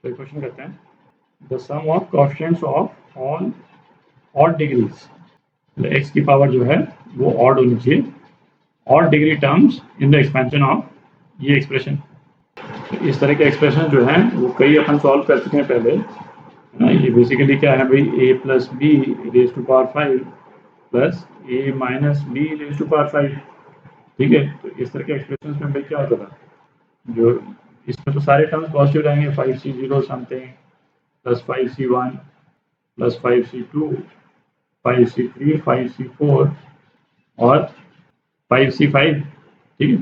तो क्वेश्चन कहते हैं the sum of coefficients of all odd degrees, X की पावर जो है वो ऑड होनी चाहिए, odd degree terms in the expansion of ये एक्सप्रेशन। तो इस तरह के एक्सप्रेशन जो हैं वो कई अपन सॉल्व कर चुके हैं पहले, है ना। ये बेसिकली क्या है भाई, a plus B raise to power 5 plus a minus B raise to power 5, ठीक है। तो इस तरह के एक्सप्रेशन में भाई क्या होता था, जो इसमें तो सारे टर्म्स पॉजिटिव रहेंगे, 5c0 something plus 5c1 plus 5c2 5c3 5c4 और 5c5, ठीक है।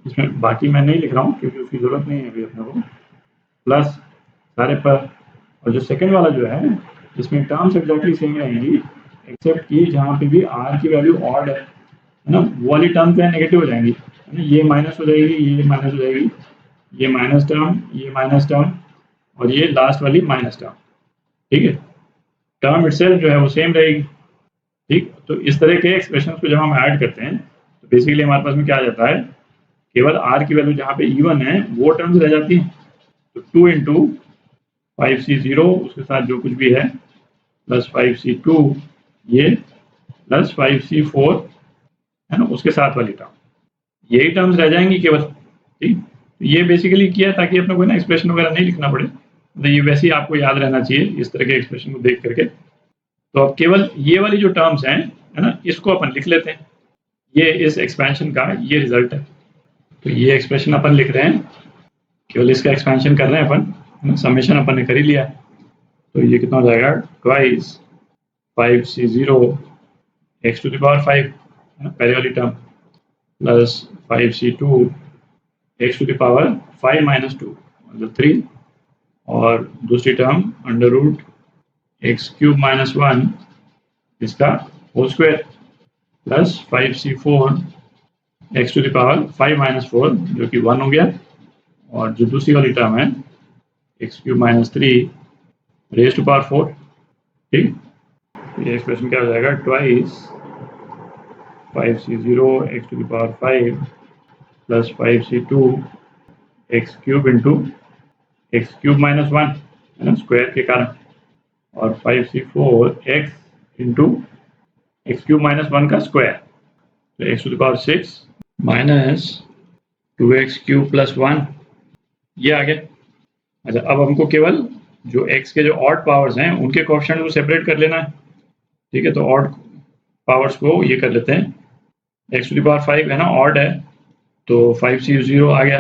इसमें बाकी मैं नहीं लिख रहा हूँ क्योंकि उसकी ज़रूरत नहीं है अभी अपने को, प्लस सारे पर। और जो सेकंड वाला जो है इसमें टर्म्स एग्जैक्टली सेम रहेंगी एक्सेप्ट कि जहाँ पे भी आर की वैल्यू ऑड है ना, वो वाली टर्म जो है नेगेटिव हो जाएंगी, है ना। ये माइनस हो जाएगी, ये माइनस हो जाएगी, ये माइनस टर्म, ये माइनस टर्म और ये लास्ट वाली माइनस टर्म, ठीक है। टर्म इटसेल्फ जो है वो सेम रहेगी, ठीक। तो इस तरह के एक्सप्रेशन को जब हम ऐड करते हैं तो बेसिकली हमारे पास में क्या आ जाता है, केवल आर की वैल्यू जहाँ पे इवन है वो टर्म्स रह जाती हैं। तो 2 इंटू 5c0 उसके साथ जो कुछ भी है प्लस 5c2 ये प्लस 5c4, है ना, उसके साथ वाली टर्म, यही टर्म्स रह जाएंगी केवल, ठीक। तो ये बेसिकली किया है ताकि अपने को ना एक्सप्रेशन वगैरह नहीं लिखना पड़े, तो ये वैसे ही आपको याद रहना चाहिए इस तरह के एक्सप्रेशन को देख करके। तो अब केवल ये वाली जो टर्म्स हैं, है ना, इसको अपन लिख लेते हैं, ये इस एक्सपेंशन का ये रिजल्ट है। तो ये एक्सप्रेशन अपन लिख रहे हैं, केवल इसका एक्सपेंशन कर रहे हैं अपन, समेशन अपन ने कर ही लिया। तो ये कितना हो जाएगा, twice 5c0 x to the power 5, पहले वाली term, plus 5c2 x to the power 5 minus 2 मतलब 3, और दूसरी term under root X cube minus 1 इसका whole square plus 5c4 x to the power 5 minus 4 जो कि 1 हो गया, और जो दूसरी वाली टर्म है X cube minus 3 raise to power 4, ठीक। ये एक्सप्रेशन क्या हो जाएगा, twice 5c0 x to the power 5 plus 5c2 X cube into X cube minus 1, है ना, स्क्वायर के कारण, और 5c4 x into X cube minus 1 का स्क्वायर, तो X to the power 6 minus 2x cube plus 1, ये आ गया। अच्छा, अब हमको केवल जो x के जो ऑड पावर्स हैं उनके कोएफिशिएंट को सेपरेट कर लेना है, ठीक है। तो ऑड पावर्स को ये कर लेते हैं, x टू द पावर 5 है ना, ऑड है, तो 5c0 आ गया।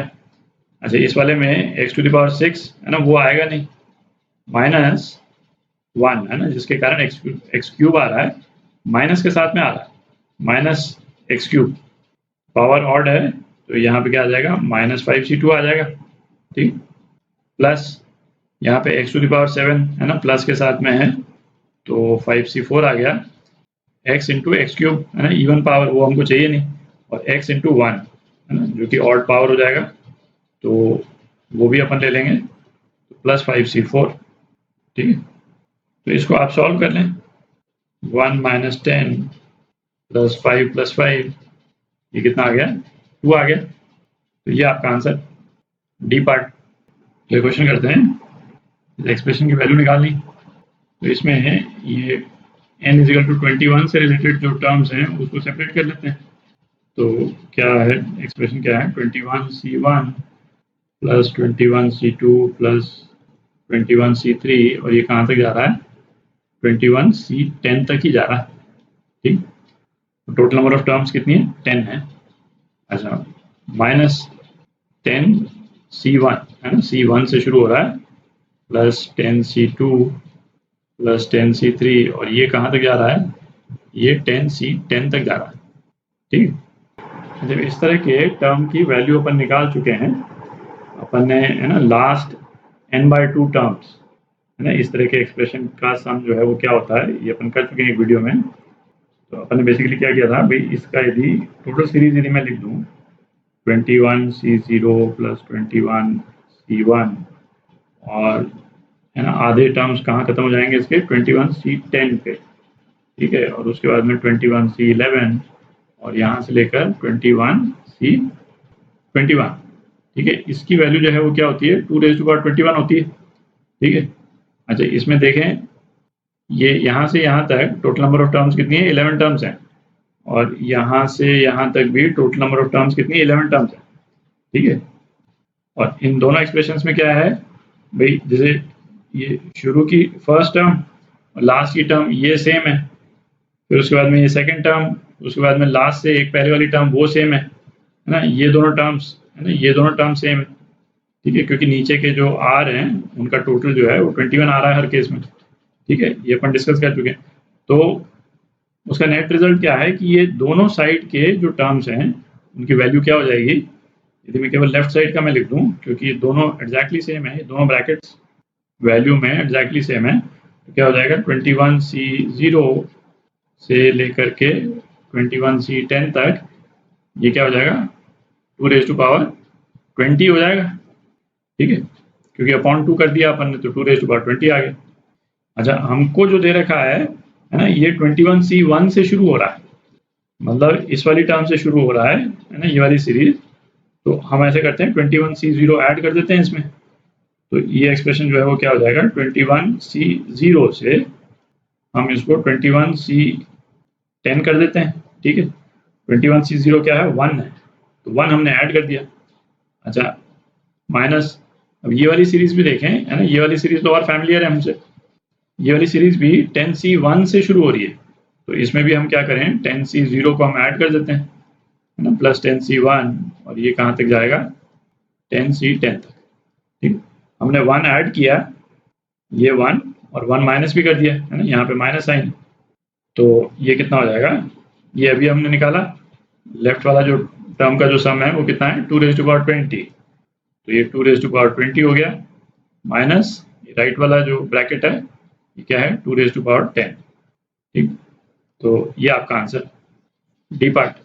अच्छा, इस वाले में x टू द पावर 6 है ना, वो आएगा नहीं, माइनस 1 है ना, जिसके कारण एक्स क्यूब आ रहा है, माइनस के साथ में आ रहा है, minus x cube, power odd है तो यहाँ पे क्या आ जाएगा, माइनस 5c2 आ जाएगा, ठीक। प्लस यहाँ पे x टू द पावर 7 है ना, प्लस के साथ में है, तो 5c4 आ गया, x इंटू एक्स क्यूब है ना, इवन पावर वो हमको चाहिए नहीं, और x इंटू 1 है ना जो कि ऑड पावर हो जाएगा, तो वो भी अपन ले लेंगे, तो प्लस 5c4, ठीक है। तो इसको आप सॉल्व कर लें, 1 माइनस 10 प्लस 5 ये कितना आ गया, 2 आ गया। तो ये आपका आंसर डी पार्ट। तो क्वेश्चन करते हैं, एक्सप्रेशन की वैल्यू निकालनी, तो इसमें है ये n इज इक्वल टू 21 से रिलेटेड जो टर्म्स हैं उसको सेपरेट कर लेते हैं। तो क्या है, एक्सप्रेशन क्या है, 21c1 plus 21c2 plus 21c3, और ये कहाँ तक जा रहा है, 21c10 तक ही जा रहा है, ठीक। तो टोटल नंबर ऑफ टर्म्स कितनी है, 10 है। अच्छा, माइनस 10c1 है ना, c1 से शुरू हो रहा है, प्लस 10c2 प्लस 10c3, और ये कहाँ तक जा रहा है, ये 10c10 तक जा रहा है, ठीक। जब इस तरह के टर्म की वैल्यू अपन निकाल चुके हैं, अपन ने, है ना, लास्ट n/2 टर्म्स, है ना, इस तरह के एक्सप्रेशन का सम जो है वो क्या होता है ये अपन कर चुके हैं एक वीडियो में। तो अपन ने बेसिकली क्या किया था भाई, इसका यदि टोटल सीरीज यदि मैं लिख दूँ 21c0 प्लस 21c1, और है ना आधे टर्म्स कहाँ खत्म हो जाएंगे इसके, 21c10 पे, ठीक है, और उसके बाद में 21c11, और यहाँ से लेकर 21c21, ठीक है। इसकी वैल्यू जो है वो क्या होती है, 2 रेज़ टू पावर 21 होती है, ठीक है। अच्छा, इसमें देखें, ये यहाँ से यहाँ तक टोटल नंबर ऑफ टर्म्स कितनी है, 11 टर्म्स हैं, और यहाँ से यहाँ तक भी टोटल नंबर ऑफ टर्म्स कितनी है, 11 टर्म्स है। ठीक है। और इन दोनों एक्सप्रेशंस में क्या है भाई, जैसे ये शुरू की फर्स्ट टर्म और लास्ट की टर्म ये सेम है, फिर उसके बाद में ये सेकंड टर्म, उसके बाद में लास्ट से एक पहले वाली टर्म वो सेम है ना, ये दोनों टर्म्स है ना, ये दोनों टर्म सेम है। ठीक है, क्योंकि नीचे के जो आर हैं उनका टोटल जो है वो 21 आ रहा है हर केस में। ठीक है, ये अपन डिस्कस कर चुके हैं। तो उसका नेट रिजल्ट क्या है कि ये दोनों साइड के जो टर्म्स हैं उनकी वैल्यू क्या हो जाएगी, यदि मैं केवल लेफ्ट साइड का मैं लिख दूं, क्योंकि ये दोनों एग्जैक्टली सेम है, ये दोनों ब्रैकेट्स वैल्यू में एग्जैक्टली सेम है, तो क्या हो जाएगा 21C0 से लेकर के 21C10 तक, ये क्या हो जाएगा 2⁻20 हो जाएगा। ठीक है, क्योंकि अपॉन 2 कर दिया अपन ने तो 2⁻20 आ गया। अच्छा, हमको जो दे रखा है ना, ये 21C1 से शुरू हो रहा है, मतलब इस वाली टर्म से शुरू हो रहा है ना, ये वाली सीरीज। तो हम ऐसे करते हैं 21C0 ऐड कर देते हैं इसमें, तो ये एक्सप्रेशन जो है वो क्या हो जाएगा 21C0 से हम इसको 21C10 कर देते हैं। ठीक है, 21C0 क्या है, 1 है, तो 1 हमने ऐड कर दिया। अच्छा, माइनस, अब ये वाली सीरीज भी देखें है ना, ये वाली सीरीज तो और फैमिलियर है हमसे, ये वाली सीरीज भी 10C1 से शुरू हो रही है, तो इसमें भी हम क्या करें 10C0 को हम ऐड कर देते हैं है ना, प्लस 10C1, और ये कहाँ तक जाएगा 10C10 तक। ठीक, हमने 1 ऐड किया, ये 1 और 1 माइनस भी कर दिया है ना, यहाँ पे माइनस साइन, तो ये कितना हो जाएगा, ये अभी हमने निकाला, लेफ्ट वाला जो टर्म का जो सम है वो कितना है 2⁻20, तो ये 2⁻20 हो गया, माइनस राइट वाला जो ब्रैकेट है ये क्या है 2⁻10। ठीक, तो ये आपका आंसर डी पार्ट।